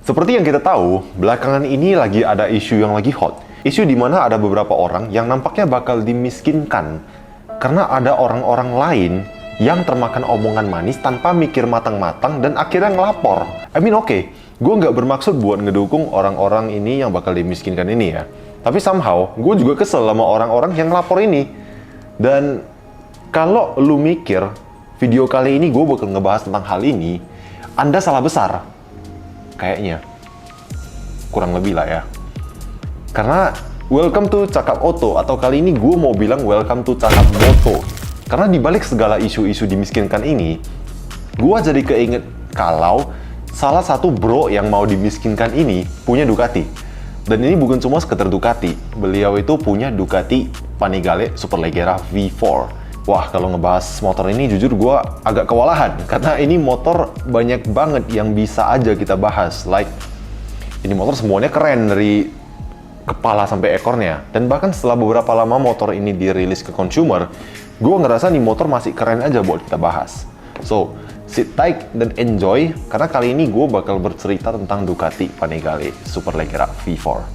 Seperti yang kita tahu, belakangan ini lagi ada isu yang lagi hot. Isu di mana ada beberapa orang yang nampaknya bakal dimiskinkan karena ada orang-orang lain yang termakan omongan manis tanpa mikir matang-matang dan akhirnya ngelapor. Oke, gue nggak bermaksud buat ngedukung orang-orang ini yang bakal dimiskinkan ini ya. Tapi somehow, gue juga kesel sama orang-orang yang ngelapor ini. Dan kalau lu mikir, video kali ini gue bakal ngebahas tentang hal ini, Anda salah besar. Kayaknya. Kurang lebih lah ya. Karena welcome to Cakap Oto, atau kali ini gue mau bilang welcome to Cakap Moto. Karena dibalik segala isu-isu dimiskinkan ini, gue jadi keinget kalau salah satu bro yang mau dimiskinkan ini punya Ducati. Dan ini bukan cuma sekedar Ducati, beliau itu punya Ducati Panigale Superleggera V4. Wah, kalau ngebahas motor ini jujur gue agak kewalahan, karena ini motor banyak banget yang bisa aja kita bahas. Like, ini motor semuanya keren dari kepala sampai ekornya. Dan bahkan setelah beberapa lama motor ini dirilis ke consumer, gue ngerasa nih motor masih keren aja buat kita bahas. So, sit tight dan enjoy, karena kali ini gue bakal bercerita tentang Ducati Panigale Superleggera V4.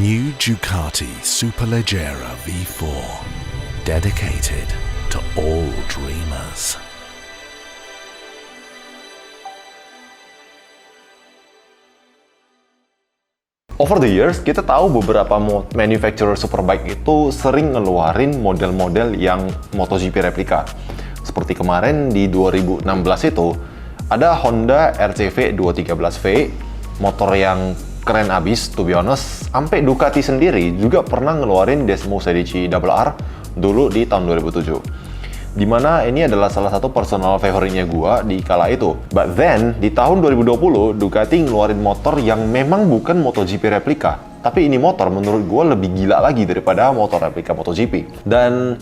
New Ducati Superleggera V4, dedicated to all dreamers. Over the years, kita tahu beberapa manufacturer superbike itu sering ngeluarin model-model yang MotoGP replika. Seperti kemarin di 2016 itu, ada Honda RCV 213V, motor yang keren abis, to be honest. Sampai Ducati sendiri juga pernah ngeluarin Desmo Sedici RR dulu di tahun 2007. Dimana ini adalah salah satu personal favoritnya gua di kala itu. But then, di tahun 2020, Ducati ngeluarin motor yang memang bukan MotoGP replika. Tapi ini motor menurut gua lebih gila lagi daripada motor replika MotoGP. Dan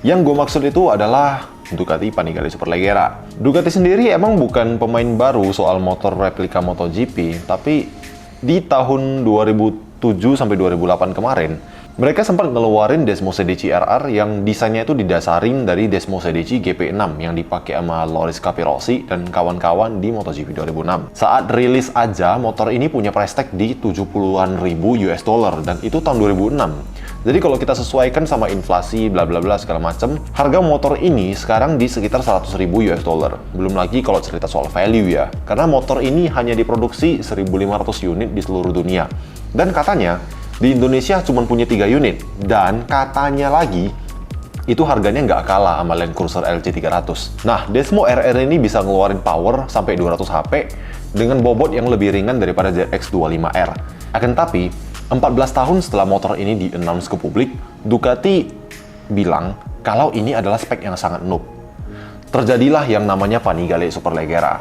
yang gua maksud itu adalah Ducati Panigale Superleggera. Ducati sendiri emang bukan pemain baru soal motor replika MotoGP, tapi di tahun 2007 sampai 2008 kemarin, mereka sempat ngeluarin Desmo Sedici RR yang desainnya itu didasarin dari Desmo Sedici GP6 yang dipakai sama Loris Capirossi dan kawan-kawan di MotoGP 2006. Saat rilis aja, motor ini punya price tag di 70-an ribu US dollar, dan itu tahun 2006. Jadi kalau kita sesuaikan sama inflasi bla bla bla segala macem, harga motor ini sekarang di sekitar 100 ribu US dollar. Belum lagi kalau cerita soal value ya, karena motor ini hanya diproduksi 1.500 unit di seluruh dunia. Dan katanya di Indonesia cuma punya 3 unit, dan katanya lagi itu harganya nggak kalah sama Land Cruiser LC300. Nah, Desmo RR ini bisa ngeluarin power sampai 200 HP dengan bobot yang lebih ringan daripada ZX25R. Akan tapi 14 tahun setelah motor ini di-announce ke publik, Ducati bilang kalau ini adalah spek yang sangat noob. Terjadilah yang namanya Panigale Superleggera.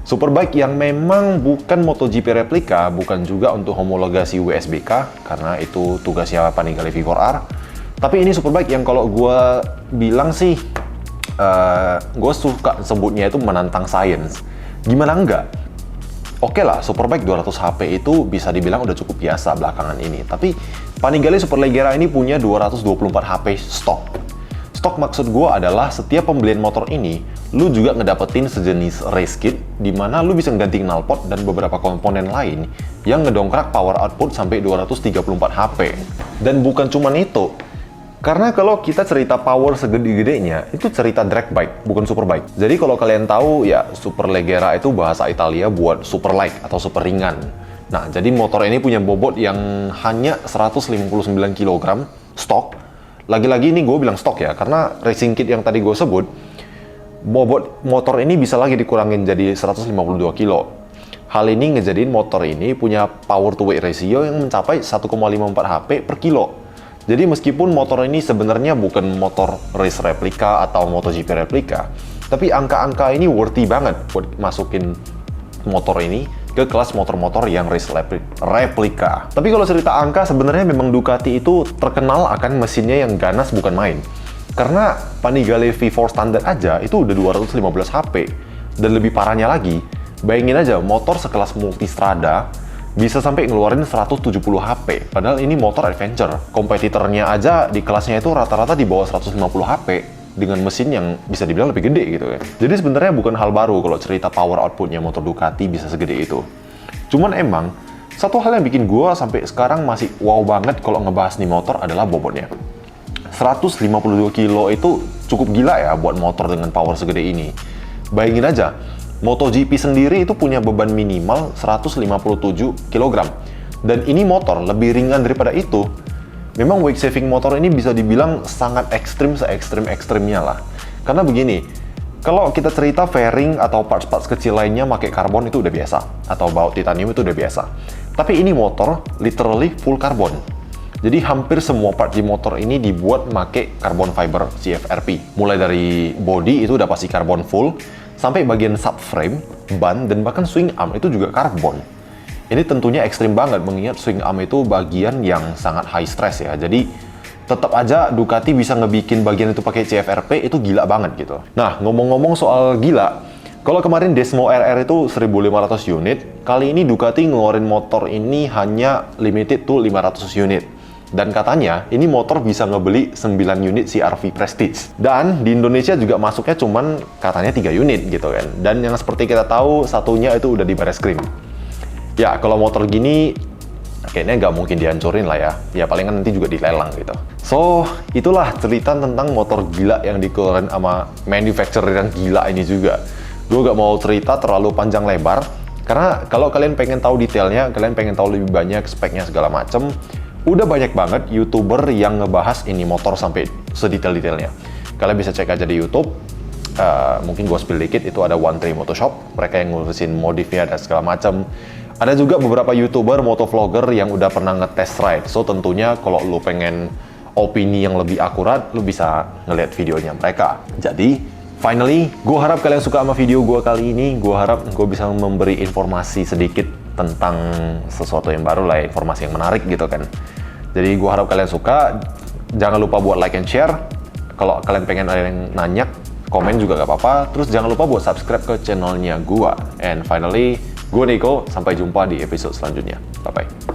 Superbike yang memang bukan MotoGP replika, bukan juga untuk homologasi WSBK, karena itu tugasnya Panigale V4R. Tapi ini Superbike yang kalau gue bilang sih, gue suka sebutnya itu menantang sains. Gimana enggak? Oke lah, Superbike 200 HP itu bisa dibilang udah cukup biasa belakangan ini. Tapi Panigale Superleggera ini punya 224 HP stok. Stok maksud gue adalah setiap pembelian motor ini, lu juga ngedapetin sejenis race kit, di mana lu bisa ganti knalpot dan beberapa komponen lain yang ngedongkrak power output sampai 234 HP. Dan bukan cuman itu, karena kalau kita cerita power segede-gedenya, itu cerita drag bike, bukan superbike. Jadi kalau kalian tahu ya, Superleggera itu bahasa Italia buat super light atau super ringan. Nah, jadi motor ini punya bobot yang hanya 159 kg stok. Lagi-lagi ini gue bilang stok ya, karena racing kit yang tadi gue sebut, bobot motor ini bisa lagi dikurangin jadi 152 kilo. Hal ini ngejadiin motor ini punya power to weight ratio yang mencapai 1,54 HP per kilo. Jadi meskipun motor ini sebenarnya bukan motor race replika atau MotoGP replika, tapi angka-angka ini worthy banget buat masukin motor ini ke kelas motor-motor yang race replika. Tapi kalau cerita angka, sebenarnya memang Ducati itu terkenal akan mesinnya yang ganas bukan main. Karena Panigale V4 standar aja itu udah 215 HP. Dan lebih parahnya lagi, bayangin aja motor sekelas Multistrada bisa sampai ngeluarin 170 HP. Padahal ini motor adventure. Kompetitornya aja di kelasnya itu rata-rata di bawah 150 HP dengan mesin yang bisa dibilang lebih gede gitu ya. Jadi sebenarnya bukan hal baru kalau cerita power outputnya motor Ducati bisa segede itu. Cuman emang, satu hal yang bikin gue sampai sekarang masih wow banget kalau ngebahas nih motor adalah bobotnya. 152 kilo itu cukup gila ya buat motor dengan power segede ini. Bayangin aja, MotoGP sendiri itu punya beban minimal 157 kg. Dan ini motor lebih ringan daripada itu. Memang weight saving motor ini bisa dibilang sangat ekstrim se-ekstrim-ekstrimnya lah. Karena begini, kalau kita cerita fairing atau parts-parts kecil lainnya pakai karbon itu udah biasa. Atau baut titanium itu udah biasa. Tapi ini motor literally full karbon. Jadi hampir semua part di motor ini dibuat pakai carbon fiber CFRP. Mulai dari body itu udah pasti karbon full, sampai bagian subframe, ban, dan bahkan swing arm itu juga karbon. Ini tentunya ekstrim banget mengingat swing arm itu bagian yang sangat high stress ya. Jadi tetap aja Ducati bisa ngebikin bagian itu pakai CFRP itu gila banget gitu. Nah, ngomong-ngomong soal gila, kalau kemarin Desmo RR itu 1.500 unit, kali ini Ducati ngeluarin motor ini hanya limited to 500 unit. Dan katanya, ini motor bisa ngebeli 9 unit CR-V Prestige. Dan di Indonesia juga masuknya cuman katanya 3 unit gitu kan. Dan yang seperti kita tahu, satunya itu udah di Barreskrim. Ya, kalau motor gini, kayaknya nggak mungkin dihancurin lah ya. Ya, palingan nanti juga dilelang gitu. So, itulah cerita tentang motor gila yang dikeluarin sama manufacturer yang gila ini juga. Gue gak mau cerita terlalu panjang lebar, karena kalau kalian pengen tahu detailnya, kalian pengen tahu lebih banyak speknya segala macem, udah banyak banget YouTuber yang ngebahas ini motor sampai sedetail-detailnya. Kalian bisa cek aja di YouTube. Mungkin gue spill dikit, itu ada One Three Motoshop, mereka yang ngurusin modifnya dan segala macam. Ada juga beberapa YouTuber, motovlogger yang udah pernah nge-test ride. So tentunya kalau lu pengen opini yang lebih akurat, lu bisa ngeliat videonya mereka. Jadi, finally, gue harap kalian suka sama video gue kali ini. Gue harap gue bisa memberi informasi sedikit tentang sesuatu yang baru lah, informasi yang menarik gitu kan. Jadi gue harap kalian suka. Jangan lupa buat like and share. Kalau kalian pengen ada yang nanya, komen juga gak apa-apa. Terus jangan lupa buat subscribe ke channelnya gue. And finally, gue Nico. Sampai jumpa di episode selanjutnya. Bye-bye.